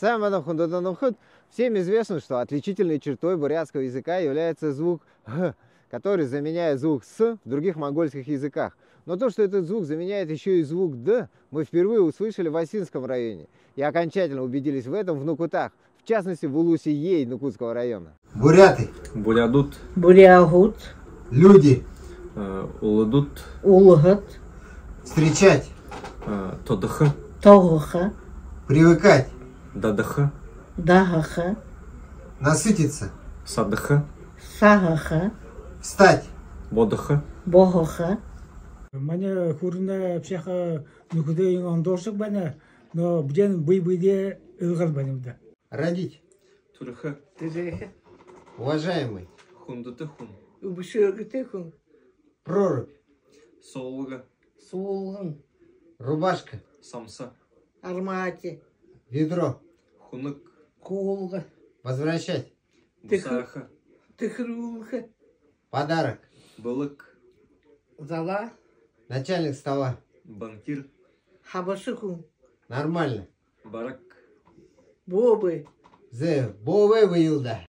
Всем известно, что отличительной чертой бурятского языка является звук «г», который заменяет звук «с» в других монгольских языках. Но то, что этот звук заменяет еще и звук «д», мы впервые услышали в Осинском районе. И окончательно убедились в этом в Нукутах, в частности в Улусе-Ей Нукутского района. Буряты. Бурядут. Бурягут. Люди. Уладут. Улгат. Встречать. Тодыхы. Тогха. Привыкать. Дадыхы. Дахаха. Насытиться. Садыхы. Сагаха. Встать. Бодыхы. Богоха. Мане хурна психа нукуде ингандорсак бана, но бден бый-быйде илгал банимда. Родить. Турыхы. Тыреха. Уважаемый. Хундыты хун. Убышыргытыхун. Прорубь. Солуга. Сулгын. Рубашка. Самса. Армати. Ведро. Хунык. Кулга. Возвращать. Бусаха. Тыхрулха. Подарок. Былык. Зала. Начальник стола. Банкир. Хабашыхун. Нормально. Барак. Бобы. Зе. Бове выилда.